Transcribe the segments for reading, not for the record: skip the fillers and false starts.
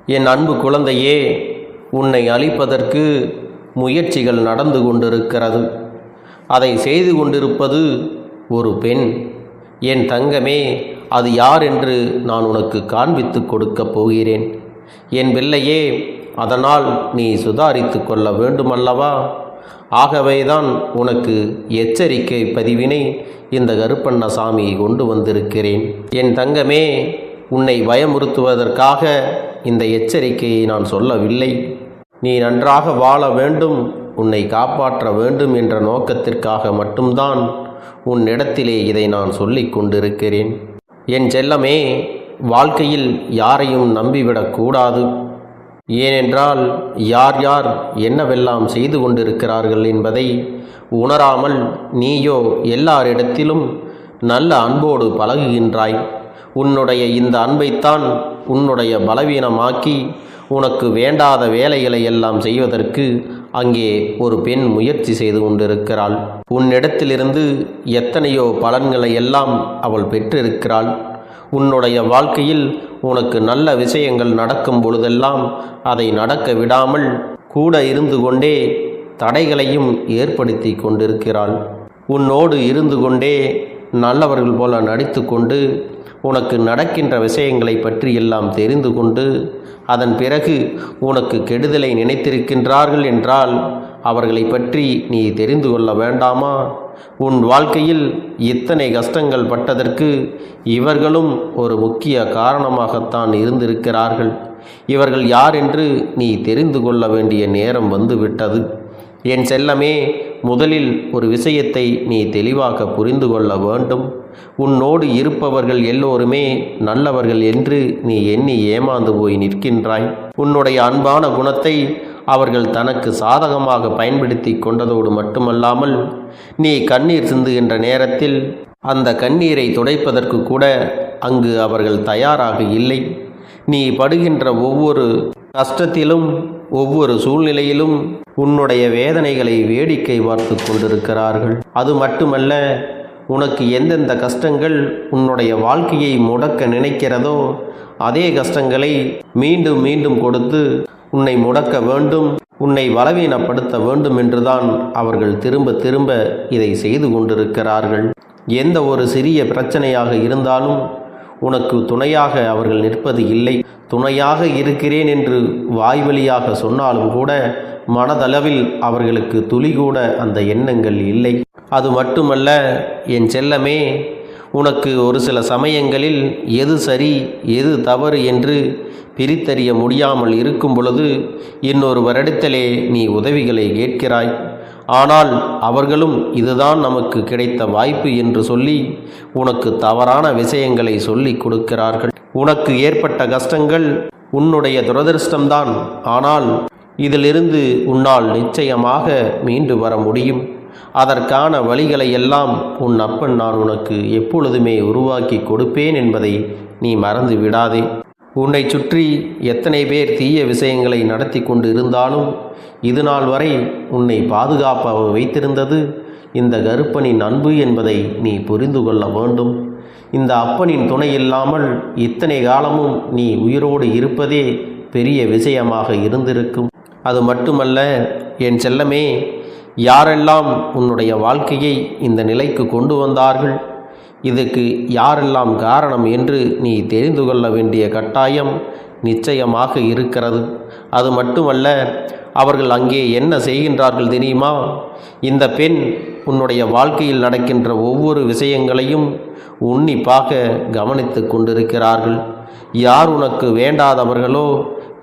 என் அன்பு குழந்தையே, உன்னை அழிப்பதற்கு முயற்சிகள் நடந்து கொண்டிருக்கிறது. அதை செய்து கொண்டிருப்பது ஒரு பெண். என் தங்கமே, அது யார் என்று நான் உனக்கு காண்பித்து கொடுக்கப் போகிறேன். என் பிள்ளையே, அதனால் நீ சுதாரித்து கொள்ள வேண்டுமல்லவா? ஆகவேதான் உனக்கு எச்சரிக்கை பதிவினை இந்த கருப்பண்ணசாமி கொண்டு வந்திருக்கிறேன். என் தங்கமே, உன்னை பயமுறுத்துவதற்காக இந்த எச்சரிக்கையை நான் சொல்லவில்லை. நீ நன்றாக வாழ வேண்டும், உன்னை காப்பாற்ற வேண்டும் என்ற நோக்கத்திற்காக மட்டும்தான் உன்னிடத்திலே இதை நான் சொல்லிக் கொண்டிருக்கிறேன். என் செல்லமே, வாழ்க்கையில் யாரையும் நம்பிவிடக்கூடாது. ஏனென்றால் யார் யார் என்னவெல்லாம் செய்து கொண்டிருக்கிறார்கள் என்பதை உணராமல் நீயோ எல்லாரிடத்திலும் நல்ல அன்போடு பழகுகின்றாய். உன்னுடைய இந்த அன்பைத்தான் உன்னுடைய பலவீனமாக்கி உனக்கு வேண்டாத வேலைகளை எல்லாம் செய்வதற்கு அங்கே ஒரு பெண் முயற்சி செய்து கொண்டிருக்கிறாள். உன்னிடத்திலிருந்து எத்தனையோ பலன்களை எல்லாம் அவள் பெற்றிருக்கிறாள். உன்னுடைய வாழ்க்கையில் உனக்கு நல்ல விஷயங்கள் நடக்கும் பொழுதெல்லாம் அதை நடக்க விடாமல் கூட இருந்து கொண்டே தடைகளையும் ஏற்படுத்தி கொண்டிருக்கிறாள். உன்னோடு இருந்து கொண்டே நல்லவர்கள் போல நடித்து கொண்டு உனக்கு நடக்கின்ற விஷயங்களை பற்றி எல்லாம் தெரிந்து கொண்டு அதன் பிறகு உனக்கு கெடுதலை நினைத்திருக்கின்றார்கள் என்றால் அவர்களை பற்றி நீ தெரிந்து கொள்ள வேண்டாமா? உன் வாழ்க்கையில் இத்தனை கஷ்டங்கள் பட்டதற்கு இவர்களும் ஒரு முக்கிய காரணமாகத்தான் இருந்திருக்கிறார்கள். இவர்கள் யார் என்று நீ தெரிந்து கொள்ள வேண்டிய நேரம் வந்துவிட்டது. என் செல்லமே, முதலில் ஒரு விஷயத்தை நீ தெளிவாக புரிந்து கொள்ள வேண்டும். உன்னோடு இருப்பவர்கள் எல்லோருமே நல்லவர்கள் என்று நீ எண்ணி ஏமாந்து போய் நிற்கின்றாய். உன்னுடைய அன்பான குணத்தை அவர்கள் தனக்கு சாதகமாக பயன்படுத்தி கொண்டதோடு மட்டுமல்லாமல் நீ கண்ணீர் சிந்துகின்ற நேரத்தில் அந்த கண்ணீரை துடைப்பதற்கு கூட அங்கு அவர்கள் தயாராக இல்லை. நீ படுகின்ற ஒவ்வொரு கஷ்டத்திலும் ஒவ்வொரு சூழ்நிலையிலும் உன்னுடைய வேதனைகளை வேடிக்கை பார்த்து கொண்டிருக்கிறார்கள். அது மட்டுமல்ல, உனக்கு எந்தெந்த கஷ்டங்கள் உன்னுடைய வாழ்க்கையை முடக்க நினைக்கிறதோ அதே கஷ்டங்களை மீண்டும் மீண்டும் கொடுத்து உன்னை முடக்க வேண்டும், உன்னை பலவீனப்படுத்த வேண்டும் என்றுதான் அவர்கள் திரும்ப திரும்ப இதை செய்து கொண்டிருக்கிறார்கள். எந்த ஒரு சிறிய பிரச்சனையாக இருந்தாலும் உனக்கு துணையாக அவர்கள் நிற்பது இல்லை. துணையாக இருக்கிறேன் என்று வாய்வழியாக சொன்னாலும் கூட மனதளவில் அவர்களுக்கு துளி கூட அந்த எண்ணங்கள் இல்லை. அது மட்டுமல்ல என் செல்லமே, உனக்கு ஒரு சில சமயங்களில் எது சரி எது தவறு என்று பிரித்தறிய முடியாமல் இருக்கும் பொழுது இன்னொரு வருடத்திலே நீ உதவிகளை கேட்கிறாய். ஆனால் அவர்களும் இதுதான் நமக்கு கிடைத்த வாய்ப்பு என்று சொல்லி உனக்கு தவறான விஷயங்களை சொல்லி கொடுக்கிறார்கள். உனக்கு ஏற்பட்ட கஷ்டங்கள் உன்னுடைய துரதிர்ஷ்டம்தான். ஆனால் இதிலிருந்து உன்னால் நிச்சயமாக மீண்டு வர முடியும். அதற்கான வழிகளை எல்லாம் உன் அப்பன் நான் உனக்கு எப்பொழுதுமே உருவாக்கி கொடுப்பேன் என்பதை நீ மறந்து விடாதே. உன்னை சுற்றி எத்தனை பேர் தீய விஷயங்களை நடத்தி கொண்டு இருந்தாலும் இது நாள் வரை உன்னை பாதுகாப்பாக வைத்திருந்தது இந்த கருப்பனின் அன்பு என்பதை நீ புரிந்து கொள்ள வேண்டும். இந்த அப்பனின் துணை இல்லாமல் இத்தனை காலமும் நீ உயிரோடு இருப்பதே பெரிய விஷயமாக இருந்திருக்கும். அது மட்டுமல்ல என் செல்லமே, யாரெல்லாம் உன்னுடைய வாழ்க்கையை இந்த நிலைக்கு கொண்டு வந்தார்கள், இதற்கு யாரெல்லாம் காரணம் என்று நீ தெரிந்து கொள்ள வேண்டிய கட்டாயம் நிச்சயமாக இருக்கிறது. அது மட்டுமல்ல, அவர்கள் அங்கே என்ன செய்கின்றார்கள் தெரியுமா? இந்த பெண் உன்னுடைய வாழ்க்கையில் நடக்கின்ற ஒவ்வொரு விஷயங்களையும் உன்னிப்பாக கவனித்து கொண்டிருக்கிறார்கள். யார் உனக்கு வேண்டாதவர்களோ,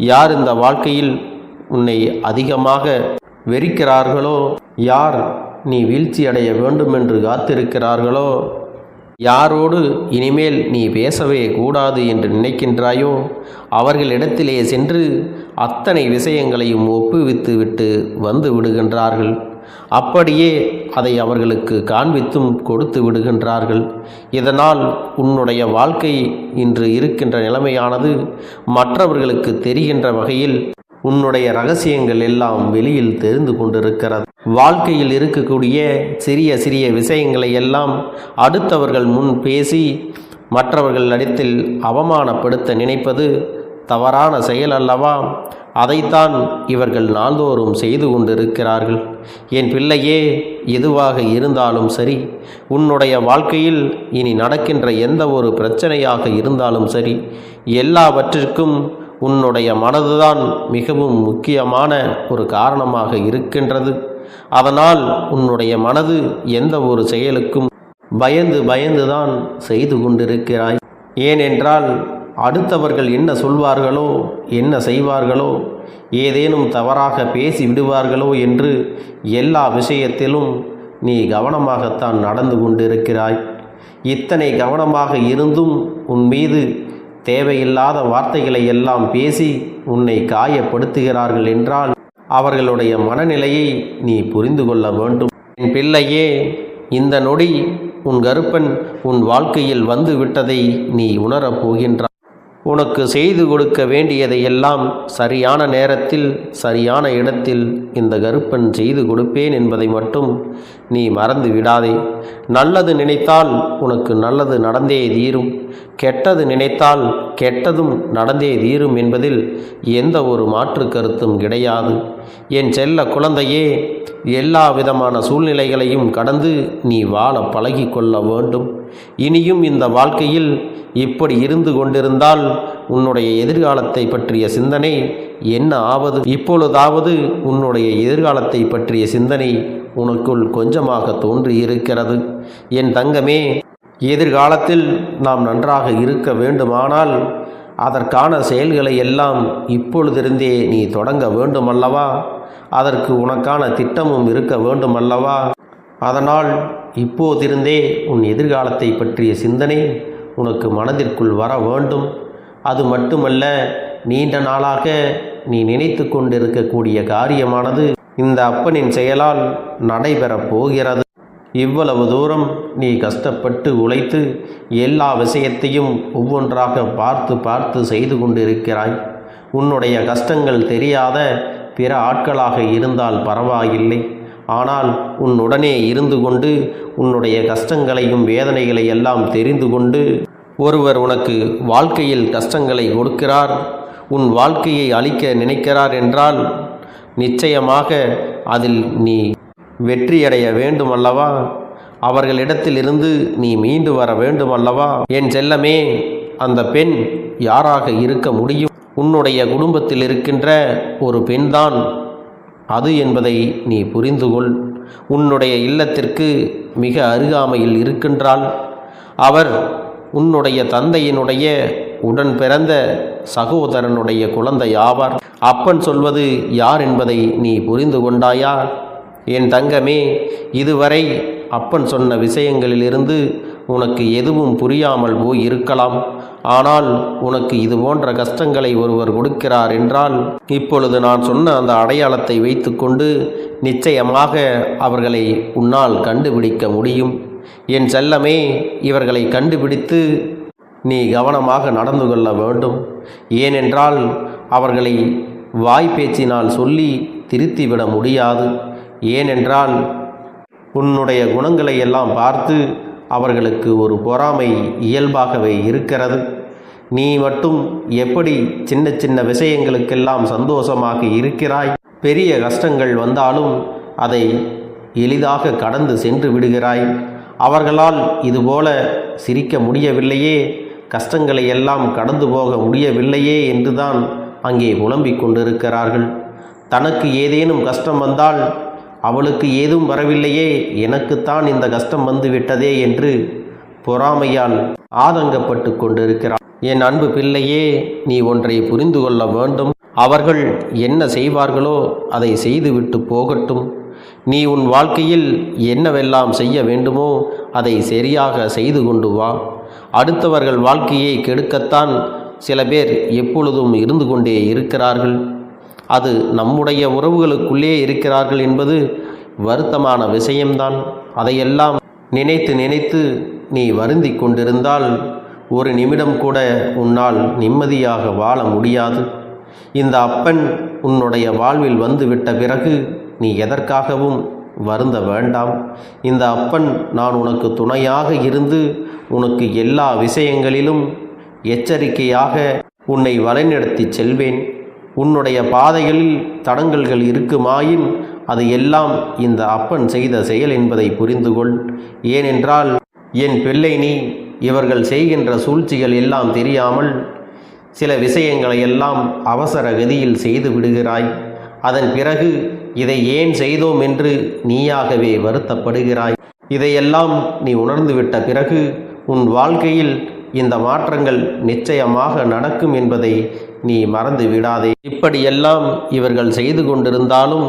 யார் இந்த வாழ்க்கையில் உன்னை அதிகமாக வெறுக்கிறார்களோ, யார் நீ வீழ்ச்சி அடைய வேண்டும் என்று காத்திருக்கிறார்களோ, யாரோடு இனிமேல் நீ பேசவே கூடாது என்று நினைக்கின்றாயோ அவர்களிடத்திலே சென்று அத்தனை விஷயங்களையும் ஒப்புவித்து விட்டு வந்து விடுகின்றார்கள். அப்படியே அதை அவர்களுக்கு காண்பித்தும் கொடுத்து விடுகின்றார்கள். இதனால் உன்னுடைய வாழ்க்கை இன்று இருக்கின்ற நிலைமையானது மற்றவர்களுக்கு தெரிகின்ற வகையில் உன்னுடைய ரகசியங்கள் எல்லாம் வெளியில் தெரிந்து கொண்டிருக்கிறது. வாழ்க்கையில் இருக்கக்கூடிய சிறிய சிறிய விஷயங்களை எல்லாம் அடுத்தவர்கள் முன் பேசி மற்றவர்கள் இடத்தில் அவமானப்படுத்த நினைப்பது தவறான செயல் அல்லவா? அதைத்தான் இவர்கள் நாள்தோறும் செய்து கொண்டிருக்கிறார்கள். என் பிள்ளையே, எதுவாக இருந்தாலும் சரி, உன்னுடைய வாழ்க்கையில் இனி நடக்கின்ற எந்த ஒரு பிரச்சனையாக இருந்தாலும் சரி, எல்லாவற்றிற்கும் உன்னுடைய மனதுதான் மிகவும் முக்கியமான ஒரு காரணமாக இருக்கின்றது. அதனால் உன்னுடைய மனது எந்த ஒரு செயலுக்கும் பயந்து பயந்துதான் செய்து கொண்டிருக்கிறாய். ஏனென்றால் அடுத்தவர்கள் என்ன சொல்வார்களோ, என்ன செய்வார்களோ, ஏதேனும் தவறாக பேசி விடுவார்களோ என்று எல்லா விஷயத்திலும் நீ கவனமாகத்தான் நடந்து கொண்டிருக்கிறாய். இத்தனை கவனமாக இருந்தும் உன் மீது தேவையில்லாத வார்த்தைகளை எல்லாம் பேசி உன்னை காயப்படுத்துகிறார்கள் என்றால் அவர்களுடைய மனநிலையை நீ புரிந்து கொள்ள வேண்டும். என் பிள்ளையே, இந்த நொடி உன் கருப்பன் உன் வாழ்க்கையில் வந்து விட்டதை நீ உணரப் போகின்றாய். உனக்கு செய்து கொடுக்க வேண்டியதையெல்லாம் சரியான நேரத்தில் சரியான இடத்தில் இந்த கருப்பன் செய்து கொடுப்பேன் என்பதை மட்டும் நீ மறந்து விடாதே. நல்லது நினைத்தால் உனக்கு நல்லது நடந்தே தீரும், கெட்டது நினைத்தால் கெட்டதும் நடந்தே தீரும் என்பதில் எந்த ஒரு மாற்று கருத்தும் கிடையாது. என் செல்ல குழந்தையே, எல்லா விதமான சூழ்நிலைகளையும் கடந்து நீ வாழ பழகி கொள்ள வேண்டும். இனியும் இந்த வாழ்க்கையில் இப்படி இருந்து கொண்டிருந்தால் உன்னுடைய எதிர்காலத்தை பற்றிய சிந்தனை என்ன ஆவது? இப்பொழுதாவது உன்னுடைய எதிர்காலத்தை பற்றிய சிந்தனை உனக்குள் கொஞ்சமாக தோன்றியிருக்கிறது. என் தங்கமே, எதிர்காலத்தில் நாம் நன்றாக இருக்க வேண்டுமானால் அதற்கான செயல்களை எல்லாம் இப்பொழுதிருந்தே நீ தொடங்க வேண்டுமல்லவா? அதற்கு உனக்கான திட்டமும் இருக்க வேண்டுமல்லவா? அதனால் இப்போதிருந்தே உன் எதிர்காலத்தை பற்றிய சிந்தனை உனக்கு மனதிற்குள் வர வேண்டும். அது மட்டுமல்ல, நீண்ட நாளாக நீ நினைத்து கொண்டிருக்கக்கூடிய காரியமானது இந்த அப்பனின் செயலால் நடைபெறப் போகிறது. இவ்வளவு தூரம் நீ கஷ்டப்பட்டு உழைத்து எல்லா விஷயத்தையும் ஒவ்வொன்றாக பார்த்து பார்த்து செய்து கொண்டிருக்கிறாய். உன்னுடைய கஷ்டங்கள் தெரியாத பிற ஆட்களாக இருந்தால் பரவாயில்லை. ஆனால் உன்னுடனே இருந்து கொண்டு உன்னுடைய கஷ்டங்களையும் வேதனைகளை எல்லாம் தெரிந்து கொண்டு ஒருவர் உனக்கு வாழ்க்கையில் கஷ்டங்களை கொடுக்கிறார், உன் வாழ்க்கையை அழிக்க நினைக்கிறார் என்றால் நிச்சயமாக அதில் நீ வெற்றியடைய வேண்டுமல்லவா? அவர்களிடத்திலிருந்து நீ மீண்டு வர வேண்டுமல்லவா? என் செல்லமே, அந்த பெண் யாராக இருக்க முடியும்? உன்னுடைய குடும்பத்தில் இருக்கின்ற ஒரு பெண்தான் அது என்பதை நீ புரிந்து கொள். உன்னுடைய இல்லத்திற்கு மிக அருகாமையில் இருக்கின்றாள். அவர் உன்னுடைய தந்தையினுடைய உடன் பிறந்த சகோதரனுடைய குழந்தை ஆவார். அப்பன் சொல்வது யார் என்பதை நீ புரிந்து கொண்டாயா? என் தங்கமே, இதுவரை அப்பன் சொன்ன விஷயங்களிலிருந்து உனக்கு எதுவும் புரியாமல் போய் இருக்கலாம். ஆனால் உனக்கு இது போன்ற கஷ்டங்களை ஒருவர் கொடுக்கிறார் என்றால் இப்பொழுது நான் சொன்ன அந்த அடையாளத்தை வைத்துக்கொண்டு நிச்சயமாக அவர்களை உன்னால் கண்டுபிடிக்க முடியும். என் செல்லமே, இவர்களை கண்டுபிடித்து நீ கவனமாக நடந்து கொள்ள வேண்டும். ஏனென்றால் அவர்களை வாய்ப்பேச்சினால் சொல்லி திருத்திவிட முடியாது. ஏனென்றால் உன்னுடைய குணங்களை எல்லாம் பார்த்து அவர்களுக்கு ஒரு பொறாமை இயல்பாகவே இருக்கிறது. நீ மட்டும் எப்படி சின்ன சின்ன விஷயங்களுக்கெல்லாம் சந்தோஷமாக இருக்கிறாய்? பெரிய கஷ்டங்கள் வந்தாலும் அதை எளிதாக கடந்து சென்று விடுகிறாய். அவர்களால் இதுபோல சிரிக்க முடியவில்லையே, கஷ்டங்களை எல்லாம் கடந்து போக முடியவில்லையே என்றுதான் அங்கே புலம்பிக் கொண்டிருக்கிறார்கள். தனக்கு ஏதேனும் கஷ்டம் வந்தால் அவளுக்கு ஏதும் வரவில்லையே, எனக்குத்தான் இந்த கஷ்டம் வந்து விட்டதே என்று பொறாமையால் ஆதங்கப்பட்டு கொண்டிருக்கிறார். என் அன்பு பிள்ளையே, நீ ஒன்றை புரிந்து கொள்ள வேண்டும். அவர்கள் என்ன செய்வார்களோ அதை செய்துவிட்டு போகட்டும். நீ உன் வாழ்க்கையில் என்னவெல்லாம் செய்ய வேண்டுமோ அதை சரியாக செய்து கொண்டு வா. அடுத்தவர்கள் வாழ்க்கையை கெடுக்கத்தான் சில பேர் எப்பொழுதும் இருந்து கொண்டே இருக்கிறார்கள். அது நம்முடைய உறவுகளுக்குள்ளே இருக்கிறார்கள் என்பது வருத்தமான விஷயம்தான். அதையெல்லாம் நினைத்து நினைத்து நீ வருந்தி கொண்டிருந்தால் ஒரு நிமிடம் கூட உன்னால் நிம்மதியாக வாழ முடியாது. இந்த அப்பன் உன்னுடைய வாழ்வில் வந்துவிட்ட பிறகு நீ எதற்காகவும் வருந்த வேண்டாம். இந்த அப்பன் நான் உனக்கு துணையாக இருந்து உனக்கு எல்லா விஷயங்களிலும் எச்சரிக்கையாக உன்னை வழிநடத்திச் செல்வேன். உன்னுடைய பாதைகளில் தடங்கல்கள் இருக்குமாயின் அது எல்லாம் இந்த அப்பன் செய்த செயல் என்பதை புரிந்துகொள். ஏனென்றால் என் பிள்ளை நீ இவர்கள் செய்கின்ற சூழ்ச்சிகள் எல்லாம் தெரியாமல் சில விஷயங்களை எல்லாம் அவசர கதியில் செய்து விடுகிறாய். அதன் பிறகு இதை ஏன் செய்தோம் என்று நீயாகவே வருத்தப்படுகிறாய். இதையெல்லாம் நீ உணர்ந்துவிட்ட பிறகு உன் வாழ்க்கையில் இந்த மாற்றங்கள் நிச்சயமாக நடக்கும் என்பதை நீ மறந்து விடாதே. இப்படியெல்லாம் இவர்கள் செய்து கொண்டிருந்தாலும்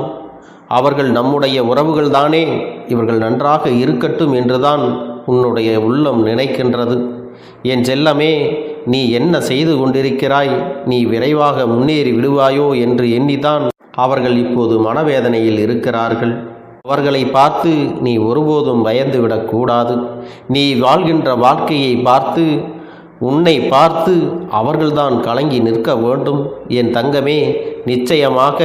அவர்கள் நம்முடைய உறவுகள்தானே, இவர்கள் நன்றாக இருக்கட்டும் என்றுதான் உன்னுடைய உள்ளம் நினைக்கின்றது. என் செல்லமே, நீ என்ன செய்து கொண்டிருக்கிறாய்? நீ விரைவாக முன்னேறி விடுவாயோ என்று எண்ணிதான் அவர்கள் இப்போது மனவேதனையில் இருக்கிறார்கள். அவர்களை பார்த்து நீ ஒருபோதும் பயந்துவிடக்கூடாது. நீ வாழ்கின்ற வாழ்க்கையை பார்த்து, உன்னை பார்த்து அவர்கள்தான் கலங்கி நிற்க வேண்டும். என் தங்கமே, நிச்சயமாக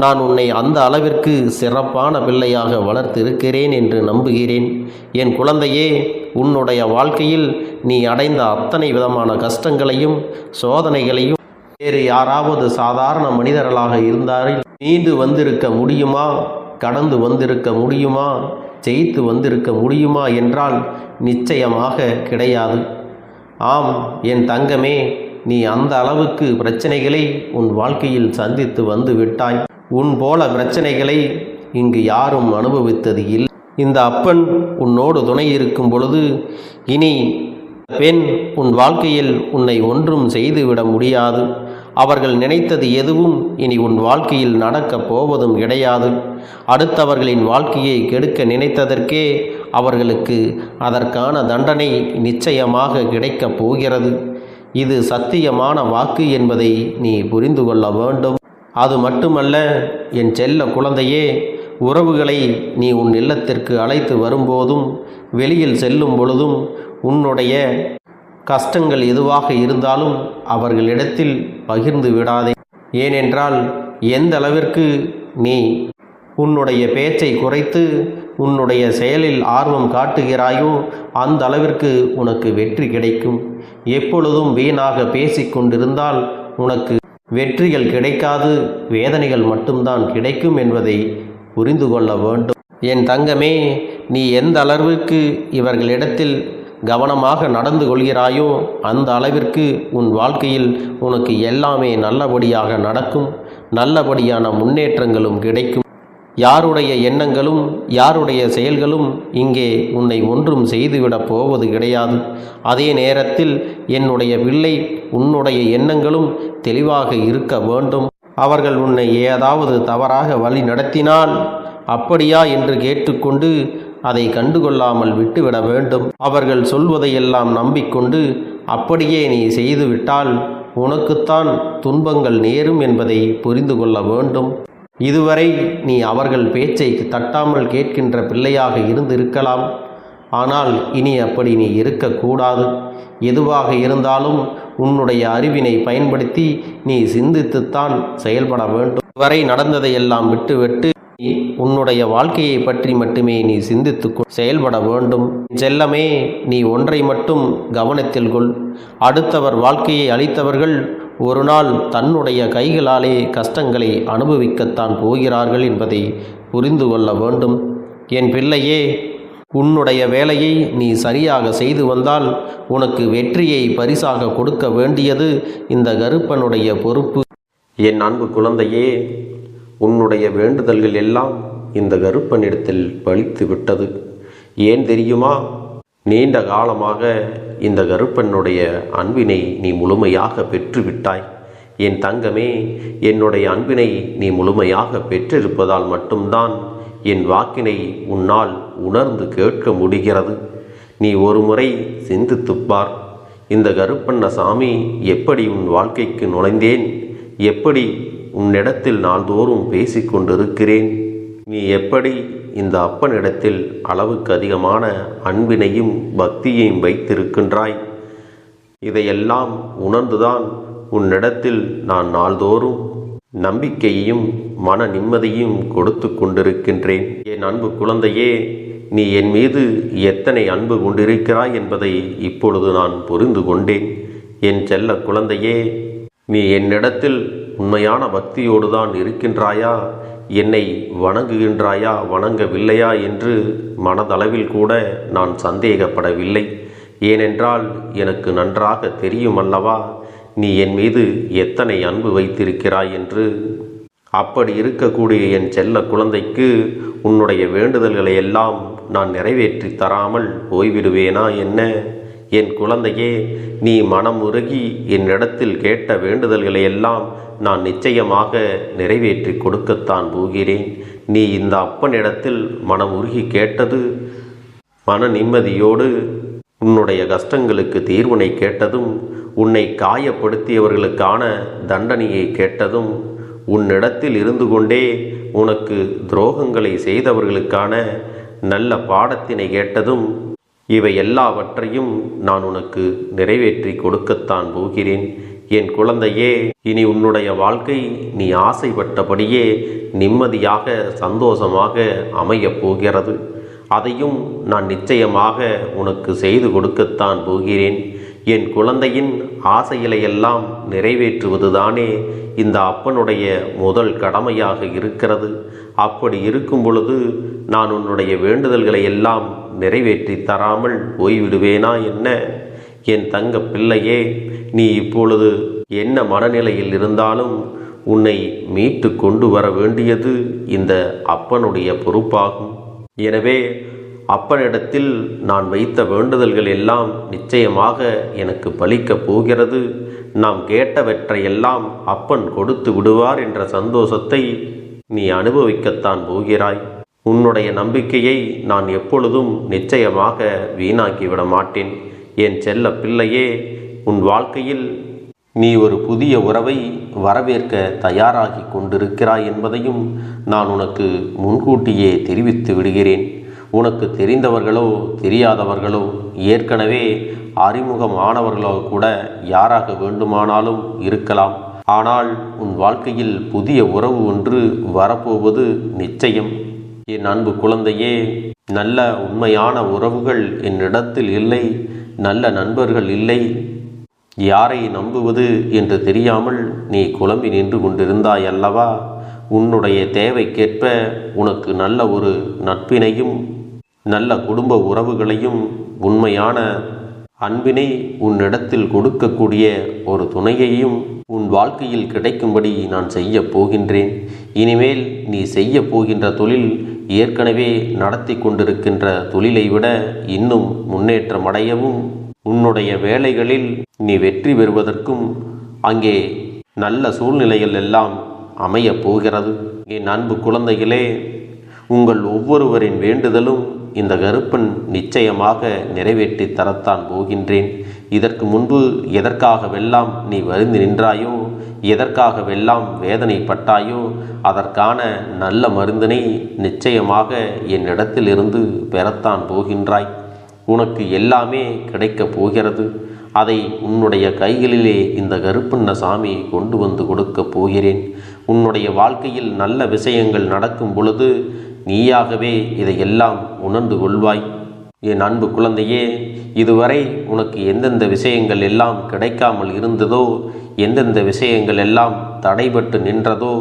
நான் உன்னை அந்த அளவிற்கு சிறப்பான பிள்ளையாக வளர்த்திருக்கிறேன் என்று நம்புகிறேன். என் குழந்தையே, உன்னுடைய வாழ்க்கையில் நீ அடைந்த அத்தனை விதமான கஷ்டங்களையும் சோதனைகளையும் வேறு யாராவது சாதாரண மனிதர்களாக இருந்தார்கள் மீண்டு வந்திருக்க முடியுமா? கடந்து வந்திருக்க முடியுமா? ஜெயித்து வந்திருக்க முடியுமா என்றால் நிச்சயமாக கிடையாது. ஆம் என் தங்கமே, நீ அந்த அளவுக்கு பிரச்சனைகளை உன் வாழ்க்கையில் சந்தித்து வந்து விட்டாய். உன் போல பிரச்சனைகளை இங்கு யாரும் அனுபவித்தது இல்லை. இந்த அப்பன் உன்னோடு துணை இருக்கும் பொழுது இனி பெண் உன் வாழ்க்கையில் உன்னை ஒன்றும் செய்துவிட முடியாது. அவர்கள் நினைத்தது எதுவும் இனி உன் வாழ்க்கையில் நடக்கப் போவதும் கிடையாது. அடுத்தவர்களின் வாழ்க்கையை கெடுக்க நினைத்ததற்கே அவர்களுக்கு அதற்கான தண்டனை நிச்சயமாக கிடைக்கப் போகிறது. இது சத்தியமான வாக்கு என்பதை நீ புரிந்து கொள்ள வேண்டும். அது மட்டுமல்ல என் செல்ல குழந்தையே, உறவுகளை நீ உன் இல்லத்திற்கு அழைத்து வரும்போதும் வெளியில் செல்லும் பொழுதும் உன்னுடைய கஷ்டங்கள் எதுவாக இருந்தாலும் அவர்களிடத்தில் பகிர்ந்து விடாதே. ஏனென்றால் எந்த அளவிற்கு நீ உன்னுடைய பேச்சை குறைத்து உன்னுடைய செயலில் ஆர்வம் காட்டுகிறாயோ அந்த அளவிற்கு உனக்கு வெற்றி கிடைக்கும். எப்பொழுதும் வீணாக பேசிக்கொண்டிருந்தால் உனக்கு வெற்றிகள் கிடைக்காது, வேதனைகள் மட்டும்தான் கிடைக்கும் என்பதை புரிந்து கொள்ள வேண்டும். என் தங்கமே, நீ எந்த அளவிற்கு இவர்களிடத்தில் கவனமாக நடந்து கொள்கிறாயோ அந்த அளவிற்கு உன் வாழ்க்கையில் உனக்கு எல்லாமே நல்லபடியாக நடக்கும். நல்லபடியான முன்னேற்றங்களும் கிடைக்கும். யாருடைய எண்ணங்களும் யாருடைய செயல்களும் இங்கே உன்னை ஒன்றும் செய்துவிடப் போவது கிடையாது. அதே நேரத்தில் என்னுடைய பிள்ளை, உன்னுடைய எண்ணங்களும் தெளிவாக இருக்க வேண்டும். அவர்கள் உன்னை ஏதாவது தவறாக வழி நடத்தினால் அப்படியா என்று கேட்டுக்கொண்டு அதை கண்டுகொள்ளாமல் விட்டுவிட வேண்டும். அவர்கள் சொல்வதையெல்லாம் நம்பிக்கொண்டு அப்படியே நீ செய்துவிட்டால் உனக்குத்தான் துன்பங்கள் நேரும் என்பதை புரிந்து கொள்ள வேண்டும். இதுவரை நீ அவர்கள் பேச்சை தட்டாமல் கேட்கின்ற பிள்ளையாக இருந்திருக்கலாம். ஆனால் இனி அப்படி நீ இருக்கக்கூடாது. எதுவாக இருந்தாலும் உன்னுடைய அறிவினை பயன்படுத்தி நீ சிந்தித்துத்தான் செயல்பட வேண்டும். இதுவரை நடந்ததையெல்லாம் விட்டுவிட்டு உன்னுடைய வாழ்க்கையை பற்றி மட்டுமே நீ சிந்தித்து செயல்பட வேண்டும். செல்லமே, நீ ஒன்றை மட்டும் கவனத்தில் கொள். அடுத்தவர் வாழ்க்கையை அளித்தவர்கள் ஒரு நாள் தன்னுடைய கைகளாலே கஷ்டங்களை அனுபவிக்கத்தான் போகிறார்கள் என்பதை புரிந்து கொள்ள வேண்டும். என் பிள்ளையே, உன்னுடைய வேலையை நீ சரியாக செய்து வந்தால் உனக்கு வெற்றியை பரிசாக கொடுக்க வேண்டியது இந்த கருப்பனுடைய பொறுப்பு. என் அன்பு குழந்தையே, உன்னுடைய வேண்டுதல்கள் எல்லாம் இந்த கருப்பனிடத்தில் பலித்து விட்டது. ஏன் தெரியுமா? நீண்ட காலமாக இந்த கருப்பனுடைய அன்பினை நீ முழுமையாக பெற்றுவிட்டாய். என் தங்கமே, என்னுடைய அன்பினை நீ முழுமையாக பெற்றிருப்பதால் மட்டும்தான் என் வாக்கினை உன்னால் உணர்ந்து கேட்க முடிகிறது. நீ ஒரு முறை சிந்தித்துப்பார். இந்த கருப்பண்ணசாமி எப்படி உன் வாழ்க்கைக்கு நுழைந்தேன், எப்படி உன்னிடத்தில் நாள்தோறும் பேசிக்கொண்டிருக்கிறேன், நீ எப்படி இந்த அப்பனிடத்தில் அளவுக்கு அதிகமான அன்பினையும் பக்தியையும் வைத்திருக்கின்றாய், இதையெல்லாம் உணர்ந்துதான் உன்னிடத்தில் நான் நாள்தோறும் நம்பிக்கையையும் மன நிம்மதியும் கொடுத்து கொண்டிருக்கின்றேன். என் அன்பு குழந்தையே, நீ என் மீது எத்தனை அன்பு கொண்டிருக்கிறாய் என்பதை இப்பொழுது நான் புரிந்து கொண்டேன். என் செல்ல குழந்தையே, நீ என்னிடத்தில் உண்மையான பக்தியோடு தான் இருக்கின்றாயா, என்னை வணங்குகின்றாயா வணங்கவில்லையா என்று மனதளவில் கூட நான் சந்தேகப்படவில்லை. ஏனென்றால் எனக்கு நன்றாக தெரியும் அல்லவா நீ என் மீது எத்தனை அன்பு வைத்திருக்கிறாய் என்று. அப்படி இருக்கக்கூடிய என் செல்ல குழந்தைக்கு உன்னுடைய வேண்டுதல்களை எல்லாம் நான் நிறைவேற்றி தராமல் போய்விடுவேனா என்ன? என் குழந்தையே, நீ மனம் உருகி என்னிடத்தில் கேட்ட வேண்டுதல்களை எல்லாம் நான் நிச்சயமாக நிறைவேற்றி கொடுக்கத்தான் போகிறேன். நீ இந்த அப்பனிடத்தில் மனம் உருகி கேட்டது, மன நிம்மதியோடு உன்னுடைய கஷ்டங்களுக்கு தீர்வினை கேட்டதும், உன்னை காயப்படுத்தியவர்களுக்கான தண்டனையை கேட்டதும், உன்னிடத்தில் இருந்து கொண்டே உனக்கு துரோகங்களை செய்தவர்களுக்கான நல்ல பாடத்தினை கேட்டதும், இவை எல்லாவற்றையும் நான் உனக்கு நிறைவேற்றி கொடுக்கத்தான் போகிறேன். என் குழந்தையே, இனி உன்னுடைய வாழ்க்கை நீ ஆசைப்பட்டபடியே நிம்மதியாக சந்தோஷமாக அமையப் போகிறது. அதையும் நான் நிச்சயமாக உனக்கு செய்து கொடுக்கத்தான் போகிறேன். என் குழந்தையின் ஆசைகளையெல்லாம் நிறைவேற்றுவதுதானே இந்த அப்பனுடைய முதல் கடமையாக இருக்கிறது. அப்படி இருக்கும் பொழுது நான் உன்னுடைய வேண்டுதல்களை எல்லாம் நிறைவேற்றி தராமல் போய்விடுவேனா என்ன? என் தங்க பிள்ளையே, நீ இப்பொழுது என்ன மனநிலையில் இருந்தாலும் உன்னை மீட்டு கொண்டு வர வேண்டியது இந்த அப்பனுடைய பொறுப்பாகும். எனவே அப்பனிடத்தில் நான் வைத்த வேண்டுதல்கள் எல்லாம் நிச்சயமாக எனக்கு பலிக்கப் போகிறது. நாம் கேட்டவற்றையெல்லாம் அப்பன் கொடுத்து விடுவார் என்ற சந்தோஷத்தை நீ அனுபவிக்கத்தான் போகிறாய். உன்னுடைய நம்பிக்கையை நான் எப்பொழுதும் நிச்சயமாக வீணாக்கிவிட மாட்டேன். என் செல்ல பிள்ளையே, உன் வாழ்க்கையில் நீ ஒரு புதிய உறவை வரவேற்க தயாராகி கொண்டிருக்கிறாய் என்பதையும் நான் உனக்கு முன்கூட்டியே தெரிவித்து விடுகிறேன். உனக்கு தெரிந்தவர்களோ தெரியாதவர்களோ ஏற்கனவே அறிமுகமானவர்களோ கூட யாராக வேண்டுமானாலும் இருக்கலாம். ஆனால் உன் வாழ்க்கையில் புதிய உறவு ஒன்று வரப்போவது நிச்சயம். என் அன்பு குழந்தையே, நல்ல உண்மையான உறவுகள் என்னிடத்தில் இல்லை, நல்ல நண்பர்கள் இல்லை. யாரை நம்புவது என்று தெரியாமல் நீ குழம்பி நின்று கொண்டிருந்தாய் அல்லவா? உன்னுடைய தேவைக்கேற்ப உனக்கு நல்ல ஒரு நட்பினையும் நல்ல குடும்ப உறவுகளையும் உண்மையான அன்பினை உன்னிடத்தில் கொடுக்கக்கூடிய ஒரு துணையையும் உன் வாழ்க்கையில் கிடைக்கும்படி நான் செய்ய போகின்றேன். இனிமேல் நீ செய்ய போகின்ற தொழில் ஏற்கனவே நடத்தி கொண்டிருக்கின்ற தொழிலை விட இன்னும் முன்னேற்றமடையவும், உன்னுடைய வேலைகளில் நீ வெற்றி பெறுவதற்கும் அங்கே நல்ல சூழ்நிலைகள் எல்லாம் அமையப் போகிறது. என் அன்பு குழந்தைகளே, உங்கள் ஒவ்வொருவரின் வேண்டுதலும் இந்த கருப்பன் நிச்சயமாக நிறைவேற்றி தரத்தான் போகின்றேன். இதற்கு முன்பு எதற்காகவெல்லாம் நீ வருந்தி நின்றாயோ, எதற்காகவெல்லாம் வேதனைப்பட்டாயோ, அதற்கான நல்ல மருந்தினை நிச்சயமாக என்னிடத்திலிருந்து பெறத்தான் போகின்றாய். உனக்கு எல்லாமே கிடைக்கப் போகிறது. அதை உன்னுடைய கைகளிலே இந்த கருப்பண்ண சாமி கொண்டு வந்து கொடுக்கப் போகிறேன். உன்னுடைய வாழ்க்கையில் நல்ல விஷயங்கள் நடக்கும் பொழுது நீயாகவே இதையெல்லாம் உணர்ந்து கொள்வாய். என் அன்பு குழந்தையே, இதுவரை உனக்கு எந்தெந்த விஷயங்கள் எல்லாம் கிடைக்காமல் இருந்ததோ, எந்தெந்த விஷயங்கள் எல்லாம் தடைபட்டு நின்றதோ,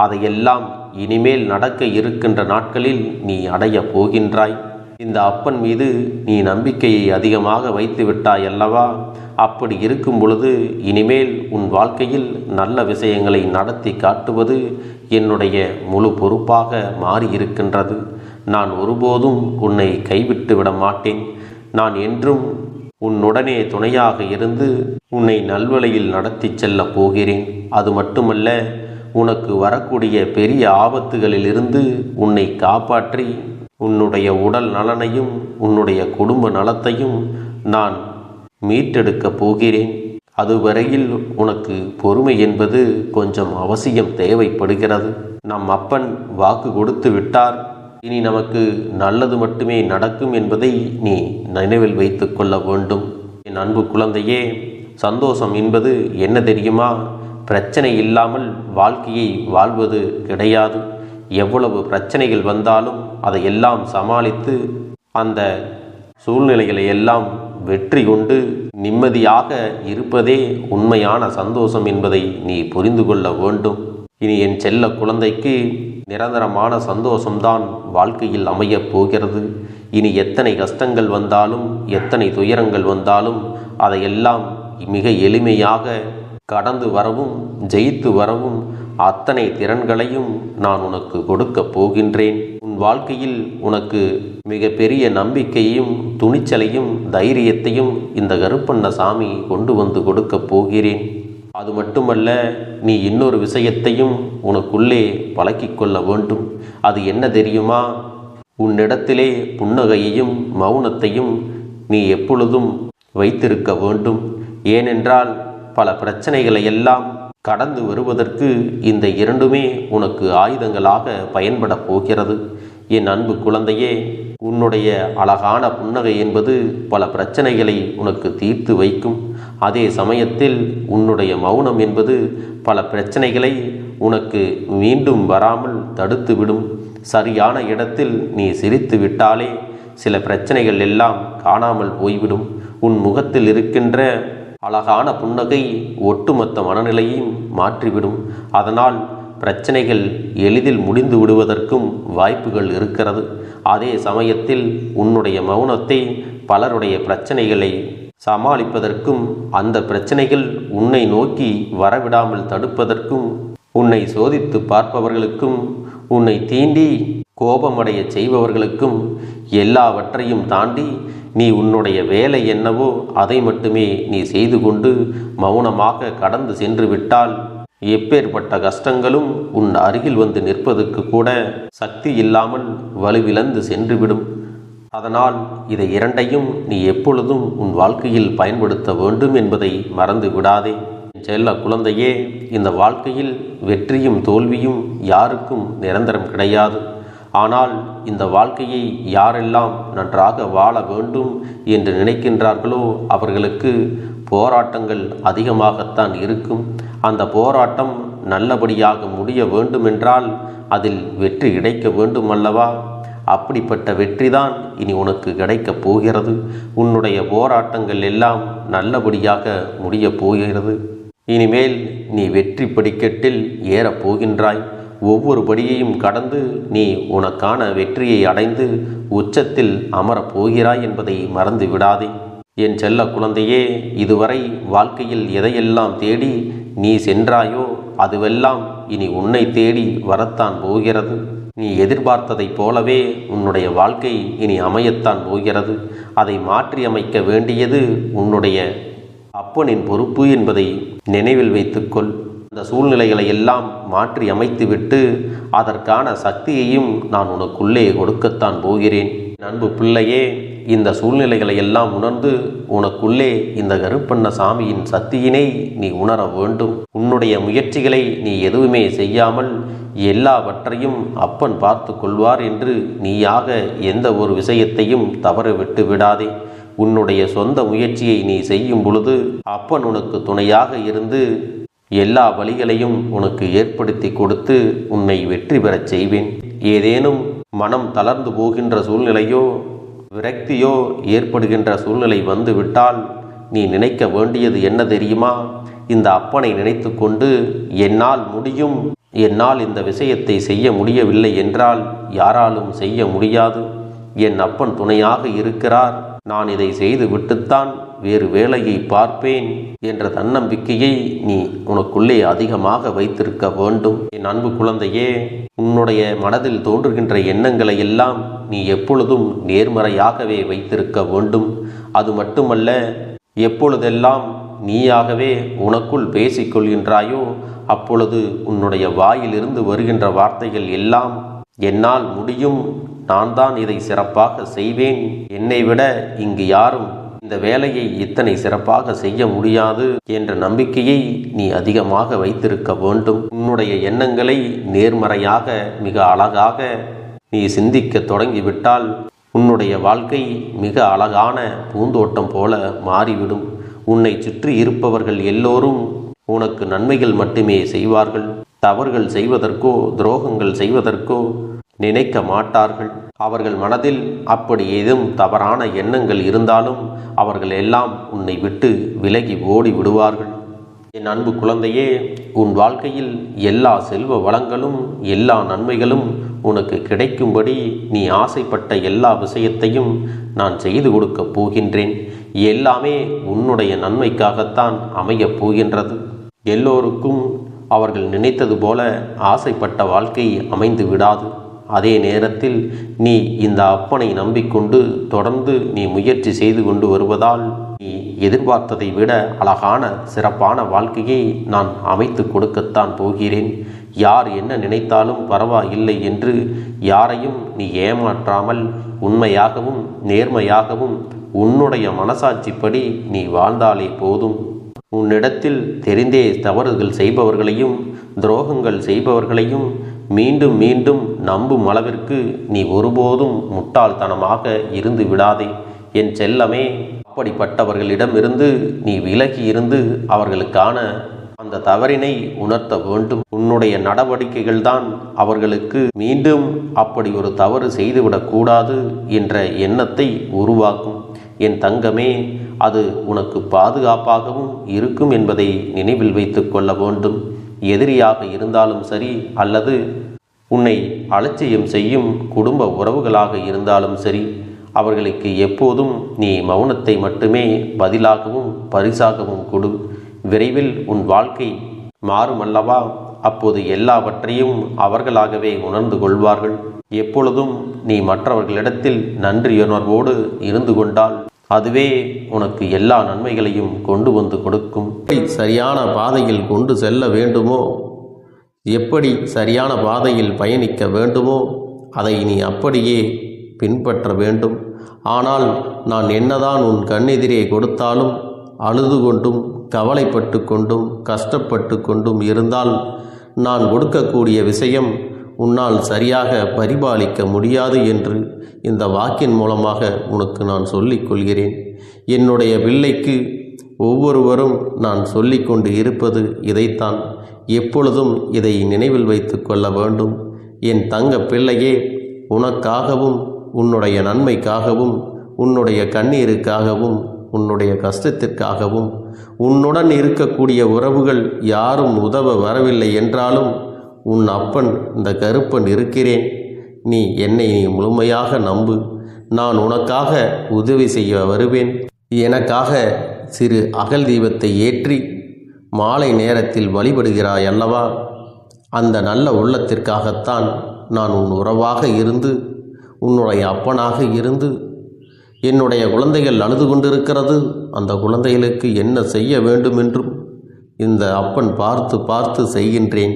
அதையெல்லாம் இனிமேல் நடக்க இருக்கின்ற நாட்களில் நீ அடையப் போகின்றாய். இந்த அப்பன் மீது நீ நம்பிக்கையை அதிகமாக வைத்து விட்டாய் அல்லவா? அப்படி இருக்கும் பொழுது இனிமேல் உன் வாழ்க்கையில் நல்ல விஷயங்களை நடத்தி காட்டுவது என்னுடைய முழு பொறுப்பாக மாறியிருக்கின்றது. நான் ஒருபோதும் உன்னை கைவிட்டு விட மாட்டேன். நான் என்றும் உன்னுடனே துணையாக இருந்து உன்னை நல்வழியில் நடத்தி செல்லப் போகிறேன். அது மட்டுமல்ல, உனக்கு வரக்கூடிய பெரிய ஆபத்துகளிலிருந்து உன்னை காப்பாற்றி உன்னுடைய உடல் நலனையும் உன்னுடைய குடும்ப நலத்தையும் நான் மீட்டெடுக்கப் போகிறேன். அதுவரையில் உனக்கு பொறுமை என்பது கொஞ்சம் அவசியம் தேவைப்படுகிறது. நம் அப்பன் வாக்கு கொடுத்து விட்டார். இனி நமக்கு நல்லது மட்டுமே நடக்கும் என்பதை நீ நினைவில் வைத்து கொள்ள வேண்டும். என் அன்பு குழந்தையே, சந்தோஷம் என்பது என்ன தெரியுமா? பிரச்சனை இல்லாமல் வாழ்க்கையை வாழ்வது கிடையாது. எவ்வளவு பிரச்சனைகள் வந்தாலும் அதையெல்லாம் சமாளித்து அந்த சூழ்நிலைகளை எல்லாம் வெற்றி கொண்டு நிம்மதியாக இருப்பதே உண்மையான சந்தோஷம் என்பதை நீ புரிந்து கொள்ள வேண்டும். இனி என் செல்ல குழந்தைக்கு நிரந்தரமான சந்தோஷம்தான் வாழ்க்கையில் அமையப் போகிறது. இனி எத்தனை கஷ்டங்கள் வந்தாலும், எத்தனை துயரங்கள் வந்தாலும் அதையெல்லாம் மிக எளிமையாக கடந்து வரவும், ஜெயித்து வரவும் அத்தனை திறன்களையும் நான் உனக்கு கொடுக்கப் போகின்றேன். உன் வாழ்க்கையில் உனக்கு மிக பெரிய நம்பிக்கையும், துணிச்சலையும், தைரியத்தையும் இந்த கருப்பண்ணசாமி கொண்டு வந்து கொடுக்கப் போகிறேன். அது மட்டுமல்ல, நீ இன்னொரு விஷயத்தையும் உனக்குள்ளே பழக்கிக் கொள்ள வேண்டும். அது என்ன தெரியுமா? உன்னிடத்திலே புன்னகையையும் மௌனத்தையும் நீ எப்பொழுதும் வைத்திருக்க வேண்டும். ஏனென்றால் பல பிரச்சனைகளை எல்லாம் கடந்து வருவதற்கு இந்த இரண்டுமே உனக்கு ஆயுதங்களாக பயன்பட போகிறது. என் அன்பு குழந்தையே, உன்னுடைய அழகான புன்னகை என்பது பல பிரச்சனைகளை உனக்கு தீர்த்து வைக்கும். அதே சமயத்தில் உன்னுடைய மௌனம் என்பது பல பிரச்சனைகளை உனக்கு மீண்டும் வராமல் தடுத்துவிடும். சரியான இடத்தில் நீ சிரித்து விட்டாலே சில பிரச்சனைகள் எல்லாம் காணாமல் போய்விடும். உன் முகத்தில் இருக்கின்ற அழகான புன்னகை ஒட்டுமொத்த மனநிலையும் மாற்றிவிடும். அதனால் பிரச்சனைகள் எளிதில் முடிந்து விடுவதற்கும் வாய்ப்புகள் இருக்கிறது. அதே சமயத்தில் உன்னுடைய மௌனத்தை பலருடைய பிரச்சனைகளை சமாளிப்பதற்கும், அந்த பிரச்சனைகள் உன்னை நோக்கி வரவிடாமல் தடுப்பதற்கும், உன்னை சோதித்து பார்ப்பவர்களுக்கும், உன்னை தீண்டி கோபமடைய செய்பவர்களுக்கும் எல்லாவற்றையும் தாண்டி நீ உன்னுடைய வேலை என்னவோ அதை மட்டுமே நீ செய்து கொண்டு மௌனமாக கடந்து சென்று விட்டால் எப்பேற்பட்ட கஷ்டங்களும் உன் அருகில் வந்து நிற்பதற்கு கூட சக்தி இல்லாமல் வலுவிழந்து சென்றுவிடும். அதனால் இதை இரண்டையும் நீ எப்பொழுதும் உன் வாழ்க்கையில் பயன்படுத்த வேண்டும் என்பதை மறந்து விடாதே. செல்ல குழந்தையே, இந்த வாழ்க்கையில் வெற்றியும் தோல்வியும் யாருக்கும் நிரந்தரம் கிடையாது. ஆனால் இந்த வாழ்க்கையை யாரெல்லாம் நன்றாக வாழ வேண்டும் என்று நினைக்கின்றார்களோ அவர்களுக்கு போராட்டங்கள் அதிகமாகத்தான் இருக்கும். அந்த போராட்டம் நல்லபடியாக முடிய வேண்டுமென்றால் அதில் வெற்றி கிடைக்க வேண்டும் அல்லவா? அப்படிப்பட்ட வெற்றிதான் இனி உனக்கு கிடைக்கப் போகிறது. உன்னுடைய போராட்டங்கள் எல்லாம் நல்லபடியாக முடியப் போகிறது. இனிமேல் நீ வெற்றி படிக்கட்டில் ஏறப் போகின்றாய். ஒவ்வொரு படியையும் கடந்து நீ உனக்கான வெற்றியை அடைந்து உச்சத்தில் அமரப் போகிறாய் என்பதை மறந்து விடாதே. என் செல்ல குழந்தையே, இதுவரை வாழ்க்கையில் எதையெல்லாம் தேடி நீ சென்றாயோ அதுவெல்லாம் இனி உன்னை தேடி வரத்தான் போகிறது. நீ எதிர்பார்த்ததைப் போலவே உன்னுடைய வாழ்க்கை இனி அமையத்தான் போகிறது. அதை மாற்றி அமைக்க வேண்டியது உன்னுடைய அப்பனின் பொறுப்பு என்பதை நினைவில் வைத்துக்கொள். அந்த சூழ்நிலைகளை எல்லாம் மாற்றி அமைத்துவிட்டு அதற்கான சக்தியையும் நான் உனக்குள்ளே கொடுக்கத்தான் போகிறேன். அன்பு பிள்ளையே, இந்த சூழ்நிலைகளை எல்லாம் உணர்ந்து உனக்குள்ளே இந்த கருப்பண்ணசாமியின் சக்தியினை நீ உணர வேண்டும். உன்னுடைய முயற்சிகளை நீ எதுவுமே செய்யாமல் எல்லாவற்றையும் அப்பன் பார்த்து கொள்வார் என்று நீயாக எந்த ஒரு விஷயத்தையும் தவற விட்டு விடாதே. உன்னுடைய சொந்த முயற்சியை நீ செய்யும் பொழுது அப்பன் உனக்கு துணையாக இருந்து எல்லா வழிகளையும் உனக்கு ஏற்படுத்தி கொடுத்து உன்னை வெற்றி பெறச் செய்வேன். ஏதேனும் மனம் தளர்ந்து போகின்ற சூழ்நிலையோ விரக்தியோ ஏற்படுகின்ற சூழ்நிலை வந்துவிட்டால் நீ நினைக்க வேண்டியது என்ன தெரியுமா? இந்த அப்பனை நினைத்து கொண்டு என்னால் முடியும், என்னால் இந்த விஷயத்தை செய்ய முடியவில்லை என்றால் யாராலும் செய்ய முடியாது. என் அப்பன் துணையாக இருக்கிறார், நான் இதை செய்து விட்டுத்தான் வேறு வேலையை பார்ப்பேன் என்ற தன்னம்பிக்கையை நீ உனக்குள்ளே அதிகமாக வைத்திருக்க வேண்டும். என் அன்பு குழந்தையே, உன்னுடைய மனதில் தோன்றுகின்ற எண்ணங்களை எல்லாம் நீ எப்பொழுதும் நேர்மறையாகவே வைத்திருக்க வேண்டும். அது மட்டுமல்ல, எப்பொழுதெல்லாம் நீயாகவே உனக்குள் பேசிக்கொள்கின்றாயோ அப்பொழுது உன்னுடைய வாயிலிருந்து வருகின்ற வார்த்தைகள் எல்லாம் என்னால் முடியும், நான் தான் இதை சிறப்பாக செய்வேன், என்னை விட இங்கு யாரும் இந்த வேலையை இத்தனை சிறப்பாக செய்ய முடியாது என்ற நம்பிக்கையை நீ அதிகமாக வைத்திருக்க வேண்டும். உன்னுடைய எண்ணங்களை நேர்மறையாக மிக அழகாக நீ சிந்திக்க தொடங்கிவிட்டால் உன்னுடைய வாழ்க்கை மிக அழகான பூந்தோட்டம் போல மாறிவிடும். உன்னை சுற்றி இருப்பவர்கள் எல்லோரும் உனக்கு நன்மைகள் மட்டுமே செய்வார்கள். தவறுகள் செய்வதற்கோ துரோகங்கள் செய்வதற்கோ நினைக்க மாட்டார்கள். அவர்கள் மனதில் அப்படி ஏதும் தவறான எண்ணங்கள் இருந்தாலும் அவர்கள் எல்லாம் உன்னை விட்டு விலகி ஓடி விடுவார்கள். என் அன்பு குழந்தையே, உன் வாழ்க்கையில் எல்லா செல்வ வளங்களும் எல்லா நன்மைகளும் உனக்கு கிடைக்கும்படி நீ ஆசைப்பட்ட எல்லா விஷயத்தையும் நான் செய்து கொடுக்கப் போகின்றேன். எல்லாமே உன்னுடைய நன்மைக்காகத்தான் அமையப் போகின்றது. எல்லோருக்கும் அவர்கள் நினைத்தது போல ஆசைப்பட்ட வாழ்க்கை அமைந்து விடாது. அதே நேரத்தில் நீ இந்த அப்பனை நம்பிக்கொண்டு தொடர்ந்து நீ முயற்சி செய்து கொண்டு வருவதால் நீ எதிர்பார்த்ததை விட அழகான சிறப்பான வாழ்க்கையை நான் அமைத்து கொடுக்கத்தான் போகிறேன். யார் என்ன நினைத்தாலும் பரவாயில்லை என்று யாரையும் நீ ஏமாற்றாமல் உண்மையாகவும் நேர்மையாகவும் உன்னுடைய மனசாட்சிப்படி நீ வாழ்ந்தாலே போதும். உன்னிடத்தில் தெரிந்தே தவறுகள் செய்பவர்களையும் துரோகங்கள் செய்பவர்களையும் மீண்டும் மீண்டும் நம்பும் அளவிற்கு நீ ஒருபோதும் முட்டாள்தனமாக இருந்து விடாதே என் செல்லமே. அப்படிப்பட்டவர்களிடமிருந்து நீ விலகி இருந்து அவர்களுக்கான அந்த தவறினை உணர்த்த வேண்டும். உன்னுடைய நடவடிக்கைகள்தான் அவர்களுக்கு மீண்டும் அப்படி ஒரு தவறு செய்துவிடக்கூடாது என்ற எண்ணத்தை உருவாக்கும். என் தங்கமே, அது உனக்கு பாதுகாப்பாகவும் இருக்கும் என்பதை நினைவில் வைத்து கொள்ள வேண்டும். எதிரியாக இருந்தாலும் சரி அல்லது உன்னை அலட்சியம் செய்யும் குடும்ப உறவுகளாக இருந்தாலும் சரி, அவர்களுக்கு எப்போதும் நீ மௌனத்தை மட்டுமே பதிலாகவும் பரிசாகவும் கொடு. விரைவில் உன் வாழ்க்கை மாறுமல்லவா? அப்போது எல்லாவற்றையும் அவர்களாகவே உணர்ந்து கொள்வார்கள். எப்பொழுதும் நீ மற்றவர்களிடத்தில் நன்றியுணர்வோடு இருந்து கொண்டால் அதுவே உனக்கு எல்லா நன்மைகளையும் கொண்டு வந்து கொடுக்கும். சரியான பாதையில் கொண்டு செல்ல வேண்டுமோ, எப்படி சரியான பாதையில் பயணிக்க வேண்டுமோ அதை நீ அப்படியே பின்பற்ற வேண்டும். ஆனால் நான் என்னதான் உன் கண்ணெதிரே கொடுத்தாலும் அழுது கொண்டும் கவலைப்பட்டு கொண்டும் கஷ்டப்பட்டு கொண்டும் இருந்தால் நான் கொடுக்கக்கூடிய விஷயம் உன்னால் சரியாக பரிபாலிக்க முடியாது என்று இந்த வாக்கின் மூலமாக உனக்கு நான் சொல்லிக் கொள்கிறேன். என்னுடைய பிள்ளைக்கு ஒவ்வொருவரும் நான் சொல்லிக்கொண்டு இருப்பது இதைத்தான். எப்பொழுதும் இதை நினைவில் வைத்து கொள்ள வேண்டும். என் தங்க பிள்ளையே, உனக்காகவும் உன்னுடைய நன்மைக்காகவும் உன்னுடைய கண்ணீருக்காகவும் உன்னுடைய கஷ்டத்திற்காகவும் உன்னுடன் இருக்கக்கூடிய உறவுகள் யாரும் உதவ வரவில்லை என்றாலும் உன் அப்பன் இந்த கருப்பன் இருக்கிறேன். நீ என்னை முழுமையாக நம்பு. நான் உனக்காக உதவி செய்ய வருவேன். எனக்காக சிறு அகல் தீபத்தை ஏற்றி மாலை நேரத்தில் வழிபடுகிறாய் அல்லவா? அந்த நல்ல உள்ளத்திற்காகத்தான் நான் உன் உறவாக இருந்து உன்னுடைய அப்பனாக இருந்து என்னுடைய குழந்தைகள் அழுது கொண்டிருக்கிறது, அந்த குழந்தைகளுக்கு என்ன செய்ய வேண்டும் என்றும் இந்த அப்பன் பார்த்து பார்த்து செய்கின்றேன்.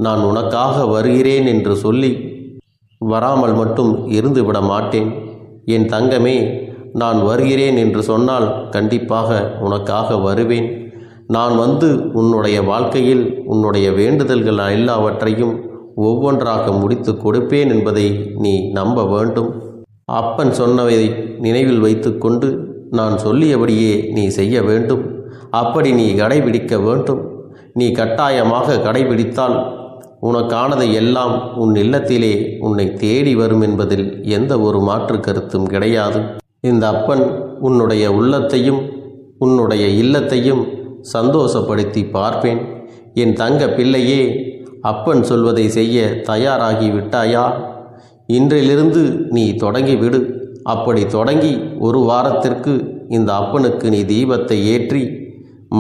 நான் உனக்காக வருகிறேன் என்று சொல்லி வராமல் மட்டும் இருந்து விட மாட்டேன். என் தங்கமே, நான் வருகிறேன் என்று சொன்னால் கண்டிப்பாக உனக்காக வருவேன். நான் வந்து உன்னுடைய வாழ்க்கையில் உன்னுடைய வேண்டுதல்கள் எல்லாவற்றையும் ஒவ்வொன்றாக முடித்து கொடுப்பேன் என்பதை நீ நம்ப வேண்டும். அப்பன் சொன்னதை நினைவில் வைத்து கொண்டு நான் சொல்லியபடியே நீ செய்ய வேண்டும். அப்படி நீ கடைபிடிக்க வேண்டும். நீ கட்டாயமாக கடைபிடித்தால் உனக்கானதை எல்லாம் உன் இல்லத்திலே உன்னை தேடி வரும் என்பதில் எந்த ஒரு மாற்று கருத்தும் கிடையாது. இந்த அப்பன் உன்னுடைய உள்ளத்தையும் உன்னுடைய இல்லத்தையும் சந்தோஷப்படுத்தி பார்ப்பேன். என் தங்க பிள்ளையே, அப்பன் சொல்வதை செய்ய தயாராகி விட்டாயா? இன்றிலிருந்து நீ தொடங்கிவிடு. அப்படி தொடங்கி ஒரு வாரத்திற்கு இந்த அப்பனுக்கு நீ தீபத்தை ஏற்றி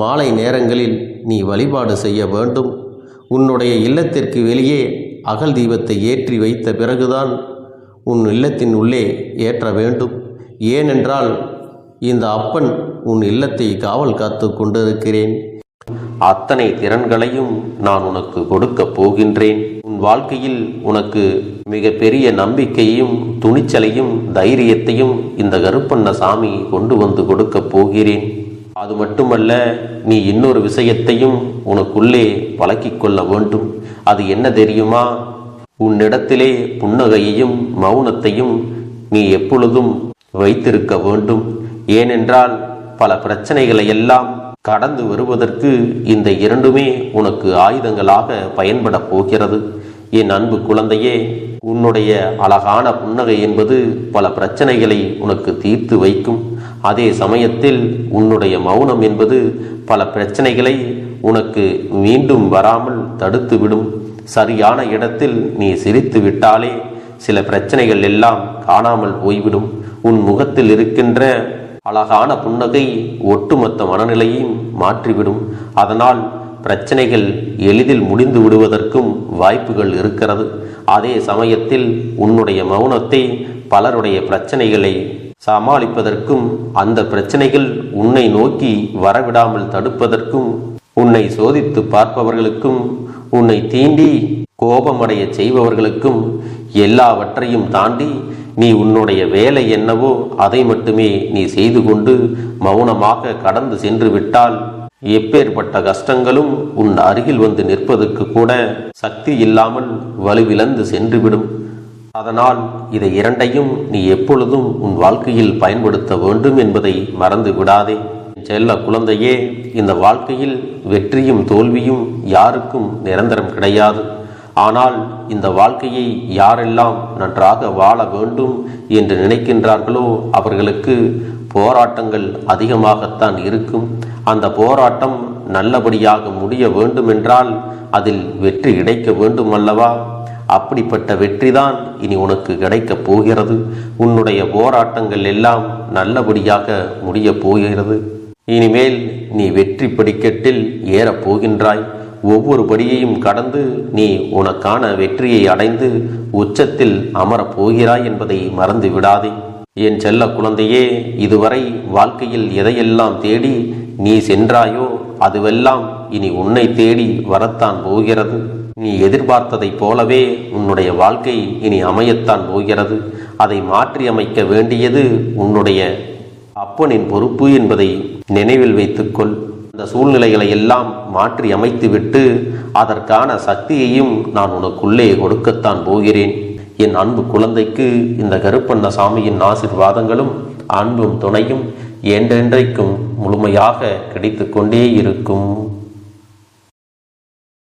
மாலை நேரங்களில் நீ வழிபாடு செய்ய வேண்டும். உன்னுடைய இல்லத்திற்கு வெளியே அகல் தீபத்தை ஏற்றி வைத்த பிறகுதான் உன் இல்லத்தின் உள்ளே ஏற்ற வேண்டும். ஏனென்றால் இந்த அப்பன் உன் இல்லத்தை காவல் காத்து கொண்டிருக்கிறேன். அத்தனை திறன்களையும் நான் உனக்கு கொடுக்கப் போகின்றேன். உன் வாழ்க்கையில் உனக்கு மிக பெரிய நம்பிக்கையும் துணிச்சலையும் தைரியத்தையும் இந்த கருப்பண்ணசாமி கொண்டு வந்து கொடுக்கப் போகிறேன். அது மட்டுமல்ல, நீ இன்னொரு விஷயத்தையும் உனக்குள்ளே பழக்கிக் கொள்ள வேண்டும். அது என்ன தெரியுமா? உன்னிடத்திலே புன்னகையையும் மௌனத்தையும் நீ எப்பொழுதும் வைத்திருக்க வேண்டும். ஏனென்றால் பல பிரச்சனைகளை எல்லாம் கடந்து வருவதற்கு இந்த இரண்டுமே உனக்கு ஆயுதங்களாக பயன்பட போகிறது. என் அன்பு குழந்தையே, உன்னுடைய அழகான புன்னகை என்பது பல பிரச்சனைகளை உனக்கு தீர்த்து வைக்கும். அதே சமயத்தில் உன்னுடைய மௌனம் என்பது பல பிரச்சனைகளை உனக்கு மீண்டும் வராமல் தடுத்து விடும். சரியான இடத்தில் நீ சிரித்து விட்டாலே சில பிரச்சனைகள் எல்லாம் காணாமல் போய்விடும். உன் முகத்தில் இருக்கின்ற அழகான புன்னகை ஒட்டுமொத்த மனநிலையையும் மாற்றிவிடும். அதனால் பிரச்சனைகள் எளிதில் முடிந்து விடுவதற்கும் வாய்ப்புகள் இருக்கிறது. அதே சமயத்தில் உன்னுடைய மௌனத்தை பலருடைய பிரச்சனைகளை சமாளிப்பதற்கும், அந்த பிரச்சனைகள் உன்னை நோக்கி வரவிடாமல் தடுப்பதற்கும், உன்னை சோதித்து பார்ப்பவர்களுக்கும், உன்னை தீண்டி கோபமடைய செய்பவர்களுக்கும் எல்லாவற்றையும் தாண்டி நீ உன்னுடைய வேலை என்னவோ அதை மட்டுமே நீ செய்து கொண்டு மௌனமாக கடந்து சென்று விட்டால் எப்பேற்பட்ட கஷ்டங்களும் உன் அருகில் வந்து நிற்பதற்கு கூட சக்தி இல்லாமல் வலுவிழந்து சென்றுவிடும். அதனால் இதை இரண்டையும் நீ எப்பொழுதும் உன் வாழ்க்கையில் பயன்படுத்த வேண்டும் என்பதை மறந்து விடாதே. செல்ல குழந்தையே, இந்த வாழ்க்கையில் வெற்றியும் தோல்வியும் யாருக்கும் நிரந்தரம் கிடையாது. ஆனால் இந்த வாழ்க்கையை யாரெல்லாம் நன்றாக வாழ வேண்டும் என்று நினைக்கின்றார்களோ அவர்களுக்கு போராட்டங்கள் அதிகமாகத்தான் இருக்கும். அந்த போராட்டம் நல்லபடியாக முடிய வேண்டுமென்றால் அதில் வெற்றி கிடைக்க வேண்டும் அல்லவா? அப்படிப்பட்ட வெற்றிதான் இனி உனக்கு கிடைக்கப் போகிறது. உன்னுடைய போராட்டங்கள் எல்லாம் நல்லபடியாக முடியப் போகிறது. இனிமேல் நீ வெற்றி படிக்கட்டில் ஏறப் போகின்றாய். ஒவ்வொரு படியையும் கடந்து நீ உனக்கான வெற்றியை அடைந்து உச்சத்தில் அமரப் போகிறாய் என்பதை மறந்து விடாதே. என் செல்ல குழந்தையே, இதுவரை வாழ்க்கையில் எதையெல்லாம் தேடி நீ சென்றாயோ அதுவெல்லாம் இனி உன்னை தேடி வரத்தான் போகிறது. நீ எதிர்பார்த்ததைப் போலவே உன்னுடைய வாழ்க்கை இனி அமையத்தான் போகிறது. அதை மாற்றி அமைக்க வேண்டியது உன்னுடைய அப்பனின் பொறுப்பு என்பதை நினைவில் வைத்துக்கொள். அந்த சூழ்நிலைகளை எல்லாம் மாற்றி அமைத்துவிட்டு அதற்கான சக்தியையும் நான் உனக்குள்ளே கொடுக்கத்தான் போகிறேன். என் அன்பு குழந்தைக்கு இந்த கருப்பண்ணசாமியின் ஆசீர்வாதங்களும் அன்பும் துணையும் என்றென்றைக்கும் முழுமையாக கிடைத்து கொண்டே இருக்கும்.